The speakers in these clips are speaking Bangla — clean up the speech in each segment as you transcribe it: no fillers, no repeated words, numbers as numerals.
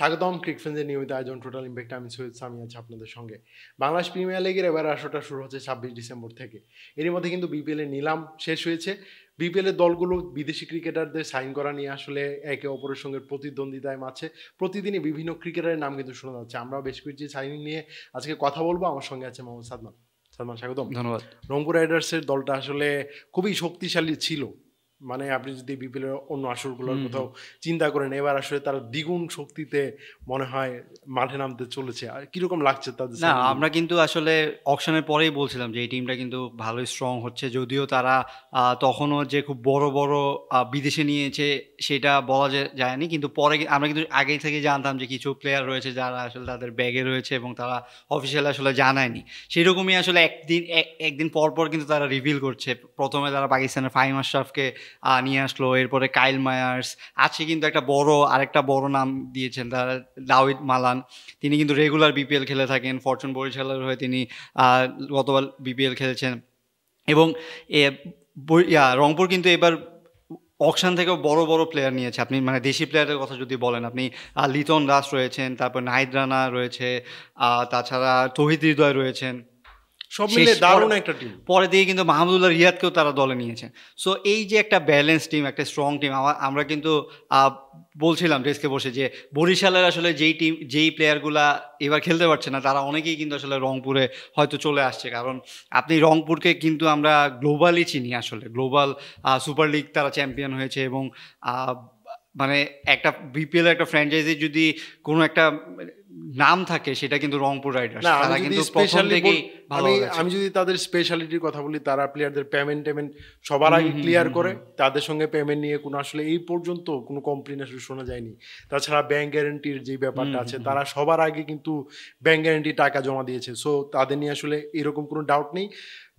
স্বাগতম ক্রিকফ্রেন্ডসের নিয়মিত আয়োজন টোটাল ইম্প্যাক্ট। আমি সৈয়দ সামি আছি আপনাদের সঙ্গে। বাংলাদেশ প্রিমিয়ার লিগের এবার আসরটা শুরু হচ্ছে 26 ডিসেম্বর থেকে। এরই মধ্যে কিন্তু বিপিএল এর নিলাম শেষ হয়েছে। বিপিএল এর দলগুলো বিদেশি ক্রিকেটারদের সাইন করা নিয়ে আসলে একে অপরের সঙ্গে প্রতিদ্বন্দ্বিতায় মাঝে প্রতিদিনই বিভিন্ন ক্রিকেটারের নাম কিন্তু শোনা যাচ্ছে। আমরা বেশ কিছু সাইনিং নিয়ে আজকে কথা বলবো। আমার সঙ্গে আছে মোহাম্মদ সাদমান। সাদমান, স্বাগতম। ধন্যবাদ। রংপুর রাইডার্সের দলটা আসলে খুবই শক্তিশালী ছিল। মানে আপনি যদি বিপিএল এর অন্য আসরগুলোর কোথাও চিন্তা করেন, এবার আসলে তারা দ্বিগুণ শক্তিতে মনে হয় মাঠে নামতে চলেছে। আর কিরকম লাগছে তাদের? না, আমরা কিন্তু আসলে অকশনের পরেই বলছিলাম যে এই টিমটা কিন্তু ভালোই স্ট্রং হচ্ছে, যদিও তারা তখনও যে খুব বড় বড় বিদেশে নিয়েছে সেটা বলা যায়নি, কিন্তু পরে আমরা কিন্তু আগেই থেকে জানতাম যে কিছু প্লেয়ার রয়েছে যারা আসলে তাদের ব্যাগে রয়েছে এবং তারা অফিসিয়ালি আসলে জানায়নি। সেরকমই আসলে একদিন পর পর কিন্তু তারা রিভিল করছে। প্রথমে তারা পাকিস্তানের ফাহিম আশরাফকে নিয়ে আসলো, এরপরে কাইল মায়ার্স আছে, কিন্তু আরেকটা বড় নাম দিয়েছেন তারা, দাউদ মালান। তিনি কিন্তু রেগুলার বিপিএল খেলে থাকেন, ফরচুন বরিশালের হয়ে তিনি গতবার বিপিএল খেলেছেন। এবং রংপুর কিন্তু এবার অকশন থেকেও বড় বড় প্লেয়ার নিয়েছে। আপনি মানে দেশি প্লেয়ারের কথা যদি বলেন, আপনি লিটন দাস রয়েছেন, তারপর নাহিদ রানা রয়েছে, তাছাড়া তৌহিদ হৃদয় রয়েছেন, সব মিলে দারুণ একটা টিম। পরে দিয়ে কিন্তু মাহমুদুল্লাহ রিয়াদকেও তারা দলে নিয়েছে। সো এই যে একটা ব্যালেন্স টিম, একটা স্ট্রং টিম, আমরা কিন্তু বলছিলাম ডেস্কে বসে যে বরিশালের আসলে যেই প্লেয়ারগুলা এবার খেলতে পারছে না তারা অনেকেই কিন্তু আসলে রংপুরে হয়তো চলে আসছে। কারণ আপনি রংপুরকে কিন্তু আমরা গ্লোবালি চিনি, আসলে গ্লোবাল সুপার লিগ তারা চ্যাম্পিয়ন হয়েছে। এবং মানে একটা বিপিএল একটা ফ্র্যাঞ্চাইজি যদি কোনো একটা নাম থাকে সেটা কিন্তু রংপুর রাইডার্স। তারা কিন্তু প্রথম থেকেই ভালো। আমি যদি তাদের স্পেশালিটির কথা বলি, তারা প্লেয়ারদের পেমেন্ট সবার আগে ক্লিয়ার করে। তাদের সঙ্গে পেমেন্ট নিয়ে কোনো আসলে এই পর্যন্ত কোনো কমপ্লেন আসলে শোনা যায়নি। তাছাড়া ব্যাংক গ্যারেন্টির যে ব্যাপারটা আছে, তারা সবার আগে কিন্তু ব্যাংক গ্যারেন্টি টাকা জমা দিয়েছে। সো তাদের নিয়ে আসলে এরকম কোনো ডাউট নেই।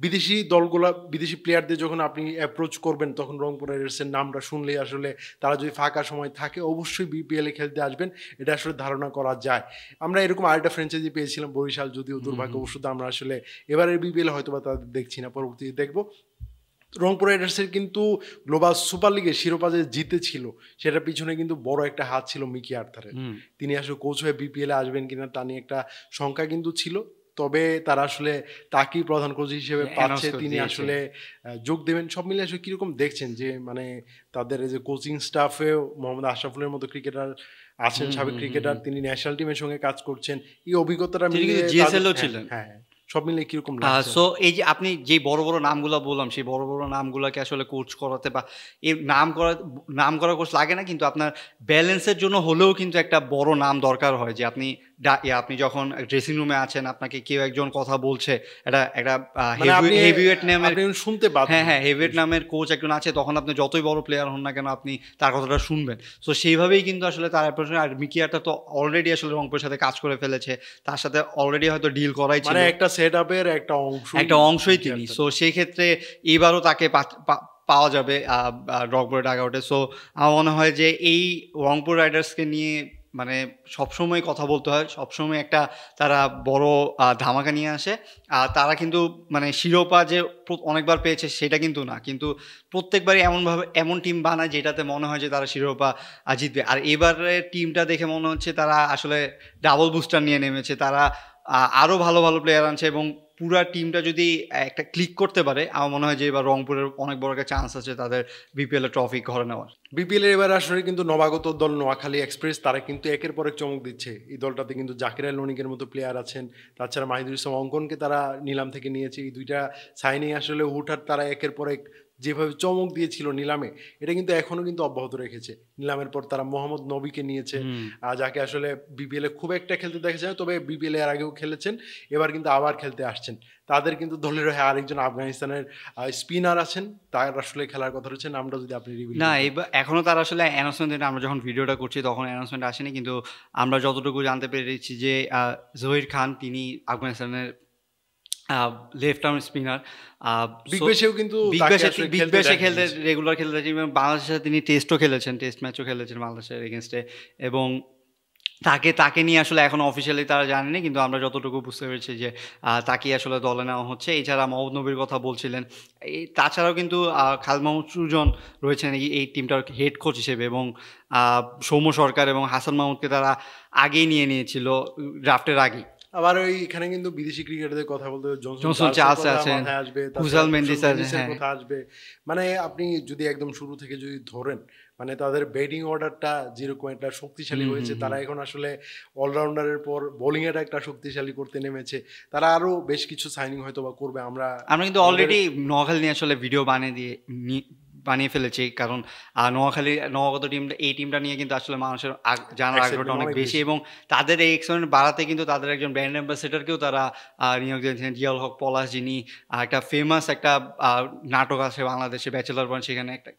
বিদেশি দলগুলা, বিদেশি প্লেয়ারদের যখন আপনি অ্যাপ্রোচ করবেন, তখন রংপুর রাইডার্সের নামটা শুনলেই আসলে তারা যদি ফাঁকা সময় থাকে অবশ্যই বিপিএলে খেলতে আসবেন, এটা আসলে ধারণা করা যায়। আমরা এরকম আরেকটা ফ্র্যাঞ্চাইজি পেয়েছিলাম বরিশাল, যদিও দুর্ভাগ্যবশত আমরা আসলে এবারের বিপিএল হয়তো বা তাদের দেখছি না, পরবর্তীতে দেখবো। রংপুর রাইডার্সের কিন্তু গ্লোবাল সুপার লিগে শিরোপা যে জিতেছিল, সেটার পিছনে কিন্তু বড় একটা হাত ছিল মিকি আর্থারের। তিনি আসলে কোচ হয়ে বিপিএলে আসবেন কিনা তা নিয়ে একটা শঙ্কা কিন্তু ছিল। তবে তারা আসলে তাকেই প্রধান কোচ হিসেবে পাচ্ছে, তিনি আসলে যোগ দেবেন। সব মিলে আসলে কিরকম দেখছেন যে মানে তাদের এই যে কোচিং স্টাফেও মোহাম্মদ আশরাফুলের মতো ক্রিকেটার আছেন, সাবেক ক্রিকেটার, তিনি ন্যাশনাল টিমের সঙ্গে কাজ করছেন, এই অভিজ্ঞতাটা মিলিয়ে জিএসএলও ছিলেন। হ্যাঁ, সব মিলে কিরকম লাগছে? সো এই যে আপনি যে বড় বড় নামগুলো বললাম, সেই বড় বড় নামগুলোকে আসলে কোচ করাতে বা এই নাম করা কোচ লাগে না, কিন্তু আপনার ব্যালেন্সের জন্য হলেও কিন্তু একটা বড় নাম দরকার হয়। যে আপনি যখন ড্রেসিং রুমে আছেন, আপনাকে কেউ একজন কথা বলছে, একটা হেভিওয়েট নামের শুনতে পাচ্ছেন, হ্যাঁ হেভিওয়েট নামের কোচ একজন আছে, তখন আপনি যতই বড় প্লেয়ার হন না কেন আপনি তার কথাটা শুনবেন। সো সেইভাবেই কিন্তু আসলে তার প্রশ্ন। আর মিকি আর্থার তো অলরেডি আসলে রংপুরের সাথে কাজ করে ফেলেছে, তার সাথে অলরেডি হয়তো ডিল করাই ছিল, মানে একটা সেটআপের একটা অংশই তিনি। সো সেই ক্ষেত্রে এবারও তাকে পাওয়া যাবে রংপুরের ডাগআউটে। সো আমার মনে হয় যে এই রংপুর রাইডার্সকে নিয়ে মানে সবসময় কথা বলতে হয়, সবসময় একটা তারা বড় ধামাকা নিয়ে আসে। আর তারা কিন্তু মানে শিরোপা যে অনেকবার পেয়েছে সেটা কিন্তু না, কিন্তু প্রত্যেকবারই এমন টিম বানায় যেটাতে মনে হয় যে তারা শিরোপা জিতবে। আর এবারের টিমটা দেখে মনে হচ্ছে তারা আসলে ডাবল বুস্টার নিয়ে নেমেছে, তারা আরও ভালো ভালো প্লেয়ার আনছে এবং পুরা টিমটা যদি একটা ক্লিক করতে পারে, আমার মনে হয় যে এবার রংপুরের অনেক বড় একটা চান্স আছে তাদের বিপিএল এর ট্রফি ঘরে নেওয়ার। বিপিএল এর এবার আসলে কিন্তু নবাগত দল নোয়াখালী এক্সপ্রেস, তারা কিন্তু একের পর এক চমক দিচ্ছে। এই দলটাতে কিন্তু জাকির আলী লনিকের মতো প্লেয়ার আছেন, তাছাড়া মাহিদুল ইসলাম অঙ্কনকে তারা নিলাম থেকে নিয়েছে। এই দুইটা সাইনিং আসলে হুটহাট তারা একের পর এক যেভাবে চমক দিয়েছিল নিলামে, এটা কিন্তু এখনো কিন্তু অব্যাহত রেখেছে। নিলামের পর তারা মোহাম্মদ নবীকে নিয়েছে, যাকে আসলে বিপিএল এ খুব একটা খেলতে দেখা যায়, তবে বিপিএল এর আগেও খেলেছেন, এবার কিন্তু আবার খেলতে আসছেন। তাদের কিন্তু দলের হয়ে আরেকজন আফগানিস্তানের স্পিনার আছেন, তার আসলে খেলার কথা রয়েছে। নামটা যদি আপনি রিভিল না, এখনো তার আসলে অ্যানাউন্সমেন্ট, আমরা যখন ভিডিওটা করছি তখন অ্যানাউন্সমেন্ট আসেনি, কিন্তু আমরা যতটুকু জানতে পেরেছি যে জহির খান তিনি আফগানিস্তানের লেফট আর্ম স্পিনার। বিগ ব্যাশেও কিন্তু খেলতে রেগুলার খেলতে, বাংলাদেশের সাথে তিনি টেস্টও খেলেছেন, টেস্ট ম্যাচও খেলেছেন বাংলাদেশের এগেনস্টে। এবং তাকে নিয়ে আসলে এখন অফিসিয়ালি তারা জানেনি, কিন্তু আমরা যতটুকু বুঝতে পেরেছি যে তাকে আসলে দলে নেওয়া হচ্ছে। এছাড়া মোহাম্মদ নবীর কথা বলছিলেন। তাছাড়াও কিন্তু খালেদ মাহমুদ সুজন রয়েছেন এই টিমটার হেড কোচ হিসেবে, এবং সৌম্য সরকার এবং হাসান মাহমুদকে তারা আগেই নিয়ে নিয়েছিল ড্রাফটের আগেই। আবার ওই এখানে কিন্তু বিদেশি ক্রিকেটারদের কথা বলতে জনসন চার্লস আছেন, মাথায় আসবে, কুশাল মেন্ডিস আছে, মেন্ডিসের কথা আসবে। মানে আপনি যদি একদম শুরু থেকে যদি ধরেন, মানে তাদের ব্যাটিং অর্ডারটা যেরকম একটা শক্তিশালী হয়েছে, তারা এখন আসলে অলরাউন্ডারের পর বোলিং এর একটা শক্তিশালী করতে নেমেছে। তারা আরো বেশ কিছু সাইনিং হয়তো বা করবে। আমরা কিন্তু অলরেডি নোয়াখালী নিয়ে আসলে ভিডিও বানিয়ে ফেলেছি, কারণ নওগাঁ টিমটা, এই টিমটা নিয়ে কিন্তু আসলে মানুষের জানার আগ্রহটা অনেক বেশি, এবং তাদের এই এক্সপেরিমেন্ট বাড়াতে কিন্তু তাদের একজন ব্র্যান্ড অ্যাম্বাসেডারকেও তারা নিয়োগ দিয়েছেন, জিয়াউল হক পলাশ, যিনি একটা ফেমাস একটা নাটক আছে বাংলাদেশে ব্যাচেলর পয়েন্ট, সেখানে একটা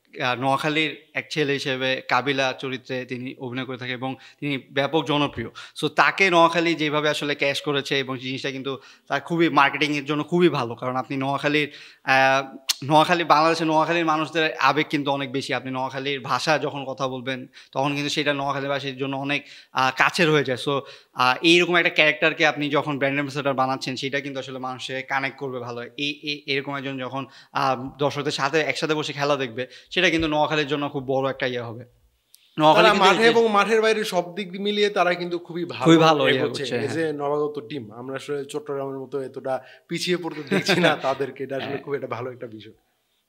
নোয়াখালীর এক ছেলে হিসেবে কাবিলা চরিত্রে তিনি অভিনয় করে থাকে এবং তিনি ব্যাপক জনপ্রিয়। সো তাকে নোয়াখালী যেভাবে আসলে ক্যাশ করেছে, এবং জিনিসটা কিন্তু তার খুবই মার্কেটিংয়ের জন্য খুবই ভালো, কারণ আপনি বাংলাদেশের নোয়াখালীর মানুষদের আবেগ কিন্তু অনেক বেশি। আপনি নোয়াখালীর ভাষা যখন কথা বলবেন, তখন কিন্তু সেটা নোয়াখালীবাসীর জন্য অনেক কাছের হয়ে যায়। সো এইরকম একটা ক্যারেক্টারকে আপনি যখন ব্র্যান্ড অ্যাম্বাসেডর বানাচ্ছেন, সেটা কিন্তু আসলে মানুষের কানেক্ট করবে ভালো। এরকম একজন যখন দর্শকদের সাথে একসাথে বসে খেলা দেখবে, সেটা কিন্তু নোয়াখালীর জন্য খুব বড় একটা ইয়ে হবে। মাঠে এবং মাঠের বাইরে সব দিক মিলিয়ে তারা কিন্তু খুবই ভালো এগোচ্ছে। এই যে নবাগত টিম, আমরা আসলে চট্টগ্রামের মতো এতটা পিছিয়ে পড়তে দেখছি না তাদেরকে। এটা আসলে খুব একটা ভালো একটা বিষয়।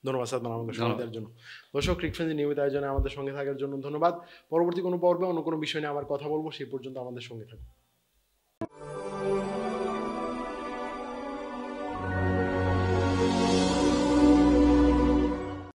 ধন্যবাদ সাদমান আমাদের সময় দেওয়ার জন্য। দর্শক, ক্রিক ফ্রেন্ডসের নিয়মিত আয়োজনে আমাদের সঙ্গে থাকার জন্য ধন্যবাদ। পরবর্তী কোনো পর্বে অন্য কোনো বিষয় নিয়ে আবার কথা বলবো, সেই পর্যন্ত আমাদের সঙ্গে থাকুন।